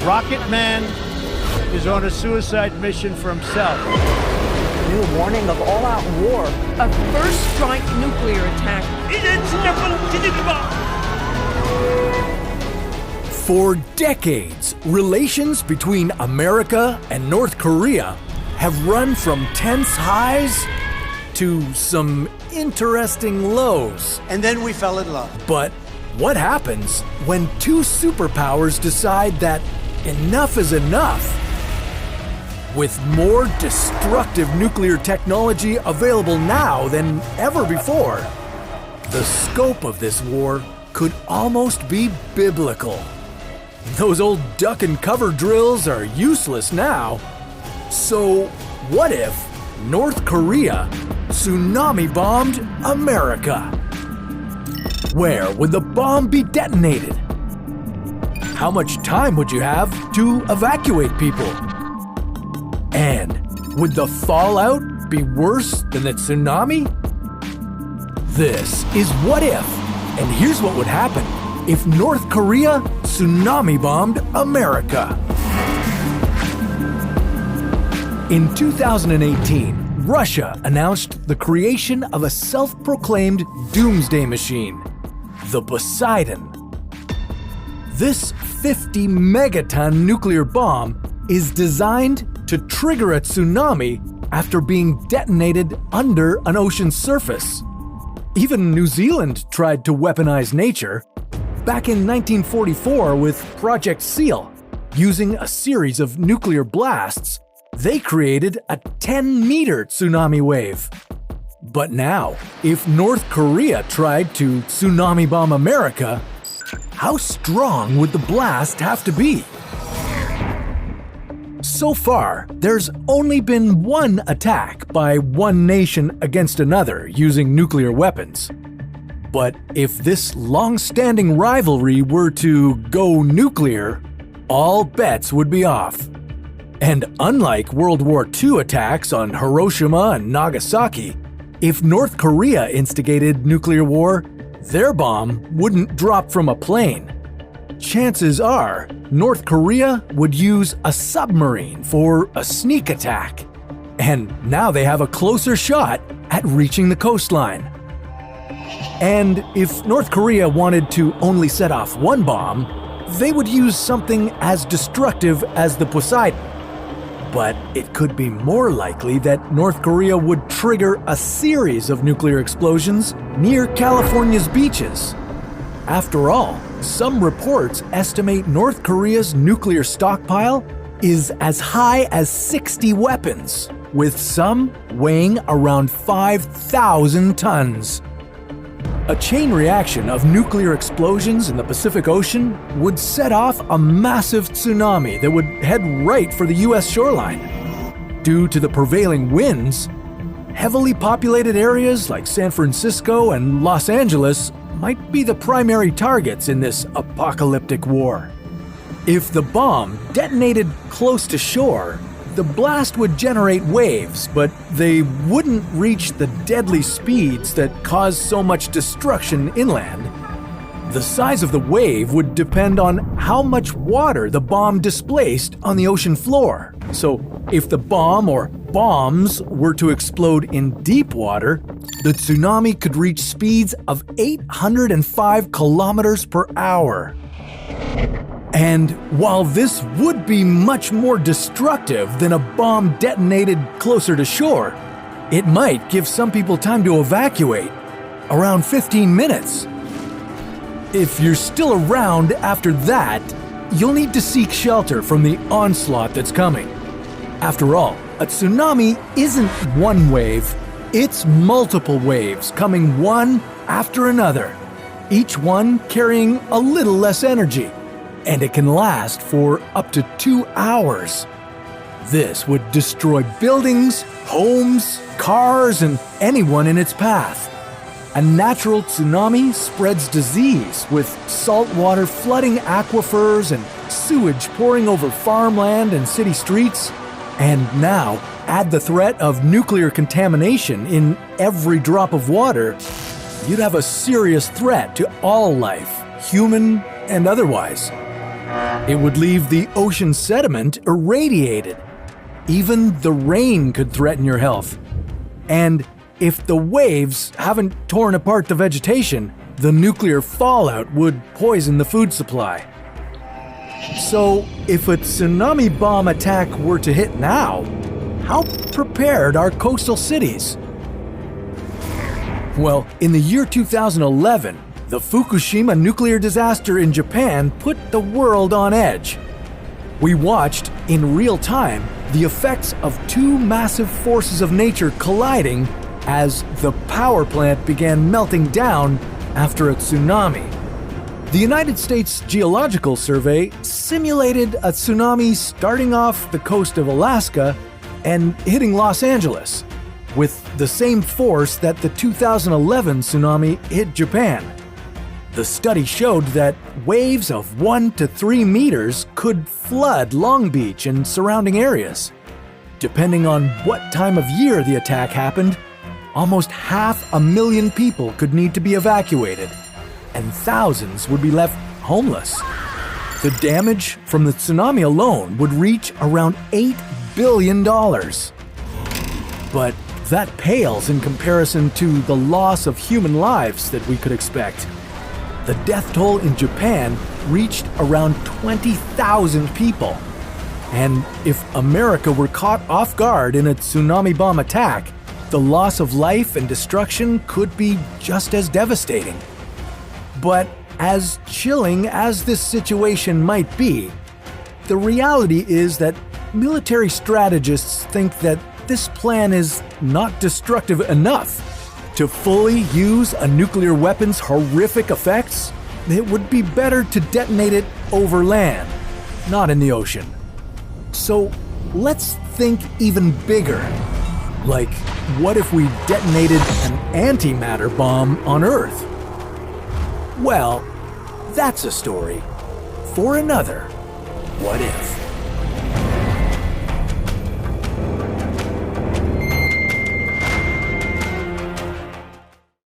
Rocket Man is on a suicide mission for himself. New warning of all-out war. A first-strike nuclear attack. For decades, relations between America and North Korea have run from tense highs to some interesting lows. And then we fell in love. But what happens when two superpowers decide that enough is enough? With more destructive nuclear technology available now than ever before, the scope of this war could almost be biblical. Those old duck and cover drills are useless now. So what if North Korea tsunami-bombed America? Where would the bomb be detonated? How much time would you have to evacuate people? And would the fallout be worse than the tsunami? This is What If, and here's what would happen if North Korea tsunami-bombed America. In 2018, Russia announced the creation of a self-proclaimed doomsday machine, the Poseidon. This 50-megaton nuclear bomb is designed to trigger a tsunami after being detonated under an ocean's surface. Even New Zealand tried to weaponize nature. Back in 1944 with Project SEAL, using a series of nuclear blasts, they created a 10-meter tsunami wave. But now, if North Korea tried to tsunami bomb America, how strong would the blast have to be? So far, there's only been one attack by one nation against another using nuclear weapons. But if this long-standing rivalry were to go nuclear, all bets would be off. And unlike World War II attacks on Hiroshima and Nagasaki, if North Korea instigated nuclear war, their bomb wouldn't drop from a plane. Chances are, North Korea would use a submarine for a sneak attack. And now they have a closer shot at reaching the coastline. And if North Korea wanted to only set off one bomb, they would use something as destructive as the Poseidon. But it could be more likely that North Korea would trigger a series of nuclear explosions near California's beaches. After all, some reports estimate North Korea's nuclear stockpile is as high as 60 weapons, with some weighing around 5,000 tons. A chain reaction of nuclear explosions in the Pacific Ocean would set off a massive tsunami that would head right for the US shoreline. Due to the prevailing winds, heavily populated areas like San Francisco and Los Angeles might be the primary targets in this apocalyptic war. If the bomb detonated close to shore, the blast would generate waves, but they wouldn't reach the deadly speeds that cause so much destruction inland. The size of the wave would depend on how much water the bomb displaced on the ocean floor. So, if the bomb or bombs were to explode in deep water, the tsunami could reach speeds of 805 kilometers per hour. And while this would be much more destructive than a bomb detonated closer to shore, it might give some people time to evacuate, around 15 minutes. If you're still around after that, you'll need to seek shelter from the onslaught that's coming. After all, a tsunami isn't one wave, it's multiple waves coming one after another, each one carrying a little less energy. And it can last for up to 2 hours. This would destroy buildings, homes, cars, and anyone in its path. A natural tsunami spreads disease, with salt water flooding aquifers and sewage pouring over farmland and city streets. And now, add the threat of nuclear contamination in every drop of water, you'd have a serious threat to all life, human and otherwise. It would leave the ocean sediment irradiated. Even the rain could threaten your health. And if the waves haven't torn apart the vegetation, the nuclear fallout would poison the food supply. So, if a tsunami bomb attack were to hit now, how prepared are coastal cities? Well, in the year 2011, the Fukushima nuclear disaster in Japan put the world on edge. We watched, in real time, the effects of two massive forces of nature colliding as the power plant began melting down after a tsunami. The United States Geological Survey simulated a tsunami starting off the coast of Alaska and hitting Los Angeles, with the same force that the 2011 tsunami hit Japan. The study showed that waves of 1 to 3 meters could flood Long Beach and surrounding areas. Depending on what time of year the attack happened, almost 500,000 people could need to be evacuated, and thousands would be left homeless. The damage from the tsunami alone would reach around $8 billion. But that pales in comparison to the loss of human lives that we could expect. The death toll in Japan reached around 20,000 people. And if America were caught off guard in a tsunami bomb attack, the loss of life and destruction could be just as devastating. But as chilling as this situation might be, the reality is that military strategists think that this plan is not destructive enough. To fully use a nuclear weapon's horrific effects, it would be better to detonate it over land, not in the ocean. So let's think even bigger. Like, what if we detonated an antimatter bomb on Earth? Well, that's a story for another What If.